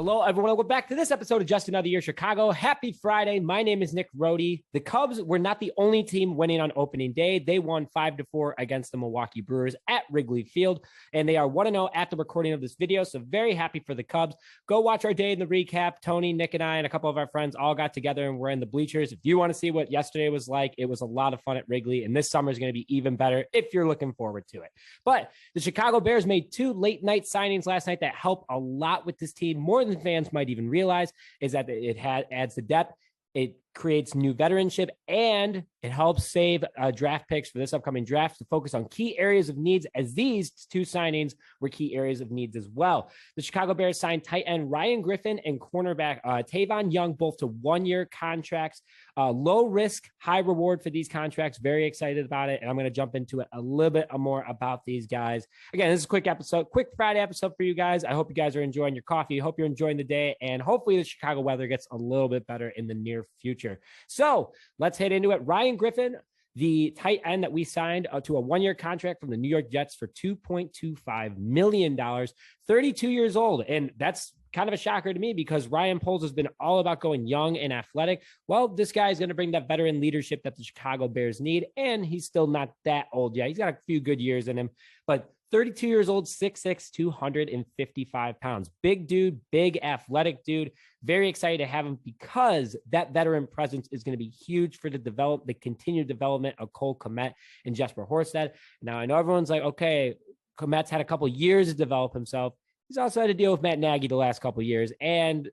Hello, everyone. Welcome back to this episode of Just Another Year Chicago. Happy Friday. My name is Nick Rohde. The Cubs were not the only team winning on opening day. They won 5-4 against the Milwaukee Brewers at Wrigley Field, and they are 1-0 at the recording of this video. So very happy for the Cubs. Go watch our day in the recap. Tony, Nick, and I, and a couple of our friends all got together and we're in the bleachers. If you want to see what yesterday was like, it was a lot of fun at Wrigley, and this summer is going to be even better if you're looking forward to it. But the Chicago Bears made 2 late night signings last night that help a lot with this team, more than fans might even realize, is that it adds the depth, it creates new veteranship, and it helps save draft picks for this upcoming draft to focus on key areas of needs, as these 2 signings were key areas of needs as well. The Chicago Bears signed tight end Ryan Griffin and cornerback Tavon Young, both to 1-year contracts. Low risk, high reward for these contracts. Very excited about it, and I'm going to jump into it a little bit more about these guys. Again, this is a quick Friday episode for you guys. I hope you guys are enjoying your coffee. I hope you're enjoying the day, and hopefully the Chicago weather gets a little bit better in the near future. So let's head into it. Ryan Griffin, the tight end that we signed to a 1-year contract from the New York Jets for $2.25 million, 32 years old. And that's kind of a shocker to me because Ryan Poles has been all about going young and athletic. Well, this guy is going to bring that veteran leadership that the Chicago Bears need. And he's still not that old yet. He's got a few good years in him, but 32 years old, 6'6", 255 pounds. Big dude, big athletic dude. Very excited to have him because that veteran presence is going to be huge for the continued development of Cole Kmet and Jesper Horsted. Now, I know everyone's like, okay, Kmet's had a couple years to develop himself. He's also had to deal with Matt Nagy the last couple of years and,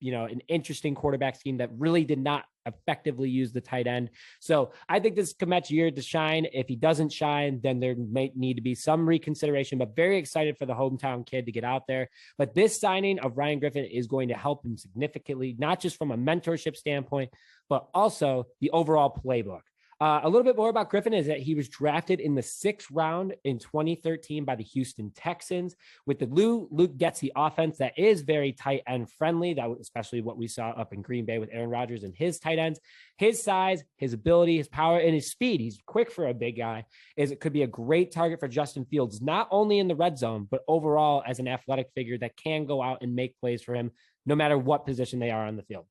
an interesting quarterback scheme that really did not effectively use the tight end. So I think this is Kmet's year to shine. If he doesn't shine, then there might need to be some reconsideration, but very excited for the hometown kid to get out there. But this signing of Ryan Griffin is going to help him significantly, not just from a mentorship standpoint, but also the overall playbook. A little bit more about Griffin is that he was drafted in the 6th round in 2013 by the Houston Texans with the Luke Getsy offense that is very tight end friendly. That was especially what we saw up in Green Bay with Aaron Rodgers and his tight ends. His size, his ability, his power, and his speed, he's quick for a big guy, it could be a great target for Justin Fields, not only in the red zone, but overall as an athletic figure that can go out and make plays for him no matter what position they are on the field.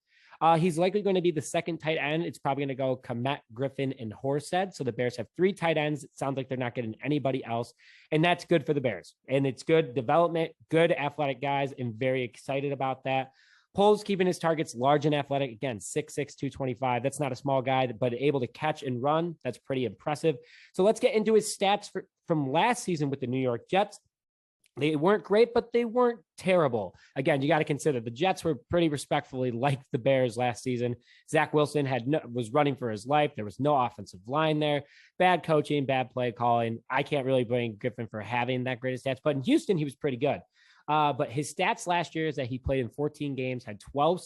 He's likely going to be the second tight end. It's probably going to go Kmet, Griffin, and Horsted. So the Bears have 3 tight ends. It sounds like they're not getting anybody else. And that's good for the Bears. And it's good development, good athletic guys, and very excited about that. Poles keeping his targets large and athletic. Again, 6'6", 225. That's not a small guy, but able to catch and run. That's pretty impressive. So let's get into his stats from last season with the New York Jets. They weren't great, but they weren't terrible. Again, you got to consider the Jets were pretty respectfully like the Bears last season. Zach Wilson was running for his life. There was no offensive line there. Bad coaching, bad play calling. I can't really blame Griffin for having that great stats, but in Houston, he was pretty good. But his stats last year is that he played in 14 games, had 12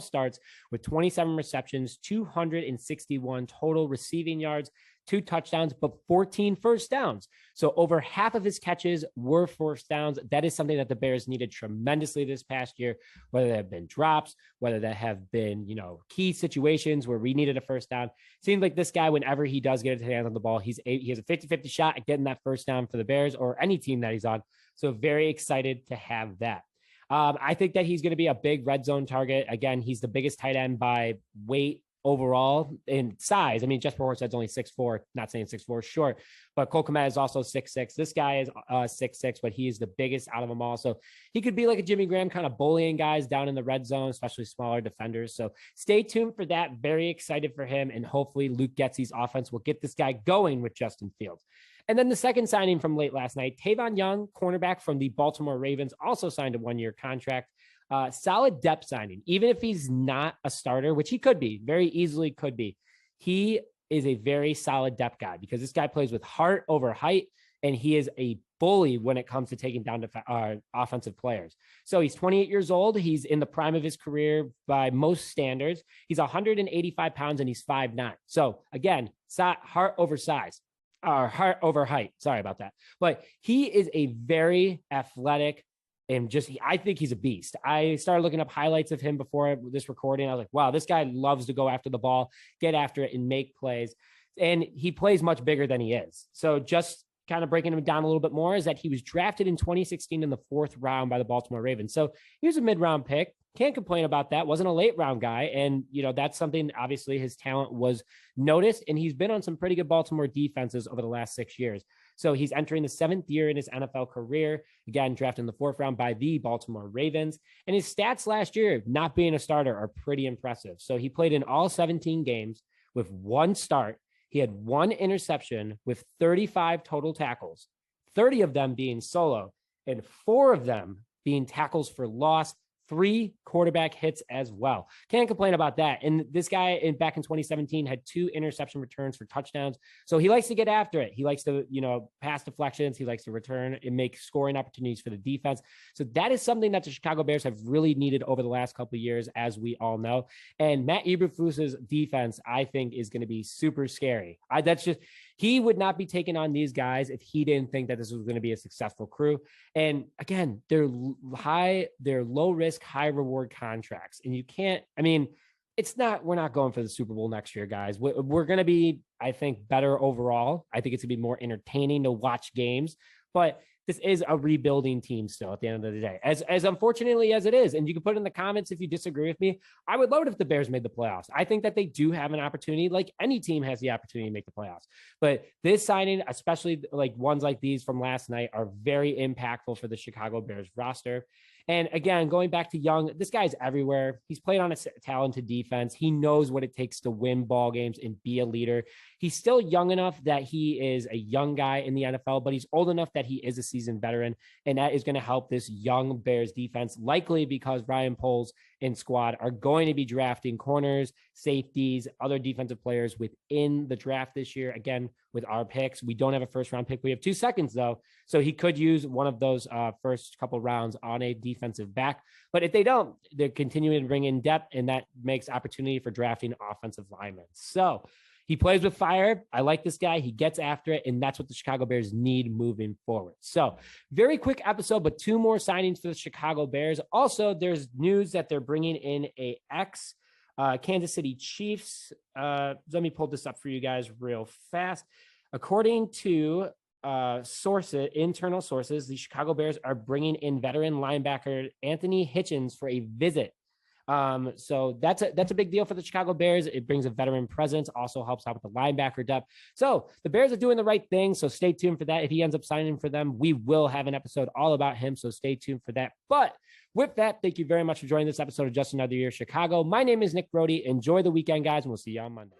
starts with 27 receptions, 261 total receiving yards, 2 touchdowns, but 14 first downs. So over half of his catches were first downs. That is something that the Bears needed tremendously this past year, whether there have been drops, whether there have been, key situations where we needed a first down. Seems like this guy, whenever he does get his hands on the ball, he has a 50-50 shot at getting that first down for the Bears or any team that he's on. So very excited to have that. I think that he's going to be a big red zone target. Again, he's the biggest tight end by weight overall in size. I mean, Jesper Horsted's only 6'4", not saying 6'4", short, but Cole Kmet is also 6'6". This guy is 6'6", but he is the biggest out of them all. So he could be like a Jimmy Graham, kind of bullying guys down in the red zone, especially smaller defenders. So stay tuned for that. Very excited for him. And hopefully Luke Getsy's offense will get this guy going with Justin Fields. And then the second signing from late last night, Tavon Young, cornerback from the Baltimore Ravens, also signed a 1-year contract. Solid depth signing, even if he's not a starter, which he could be, very easily could be. He is a very solid depth guy because this guy plays with heart over height, and he is a bully when it comes to taking down offensive players. So he's 28 years old. He's in the prime of his career by most standards. He's 185 pounds and he's 5'9". So again, heart over size. Or heart over height. Sorry about that. But he is a very athletic and I think he's a beast. I started looking up highlights of him before this recording. I was like, wow, this guy loves to go after the ball, get after it and make plays. And he plays much bigger than he is. So just kind of breaking him down a little bit more, is that he was drafted in 2016 in the 4th round by the Baltimore Ravens. So he was a mid-round pick. Can't complain about that. Wasn't a late round guy. And, that's something, obviously, his talent was noticed, and he's been on some pretty good Baltimore defenses over the last 6 years. So he's entering the 7th year in his NFL career, again, drafted in the 4th round by the Baltimore Ravens. And his stats last year, not being a starter, are pretty impressive. So he played in all 17 games with 1 start. He had 1 interception with 35 total tackles, 30 of them being solo, and 4 of them being tackles for loss, 3 quarterback hits as well. Can't complain about that. And this guy back in 2017 had 2 interception returns for touchdowns. So he likes to get after it. He likes to, pass deflections. He likes to return and make scoring opportunities for the defense. So that is something that the Chicago Bears have really needed over the last couple of years, as we all know. And Matt Eberflus's defense, I think, is going to be super scary. He would not be taking on these guys if he didn't think that this was going to be a successful crew. And again, they're low risk, high reward contracts. And we're not going for the Super Bowl next year, guys. We're going to be, I think, better overall. I think it's going to be more entertaining to watch games, but this is a rebuilding team still at the end of the day, as unfortunately as it is. And you can put in the comments if you disagree with me. I would love it if the Bears made the playoffs. I think that they do have an opportunity, like any team has the opportunity to make the playoffs. But this signing, especially like ones like these from last night, are very impactful for the Chicago Bears roster. And again, going back to Young, this guy's everywhere. He's played on a talented defense. He knows what it takes to win ball games and be a leader. He's still young enough that he is a young guy in the NFL, but he's old enough that he is a seasoned veteran. And that is going to help this young Bears defense, likely because Ryan Poles and squad are going to be drafting corners, safeties, other defensive players within the draft this year. Again, with our picks, we don't have a 1st round pick. We have 2 seconds though. So he could use one of those first couple rounds on a defensive back. But if they don't, they're continuing to bring in depth, and that makes opportunity for drafting offensive linemen. So he plays with fire. I like this guy. He gets after it, and that's what the Chicago Bears need moving forward. So very quick episode, but 2 more signings for the Chicago Bears. Also, there's news that they're bringing in a ex Kansas City Chiefs. Let me pull this up for you guys real fast. According to internal sources, the Chicago Bears are bringing in veteran linebacker Anthony Hitchens for a visit. So that's a big deal for the Chicago Bears. It brings a veteran presence, also helps out with the linebacker depth. So the Bears are doing the right thing. So stay tuned for that. If he ends up signing for them, we will have an episode all about him. So stay tuned for that. But with that, thank you very much for joining this episode of Just Another Year Chicago. My name is Nick Brody. Enjoy the weekend, guys, and we'll see you on Monday.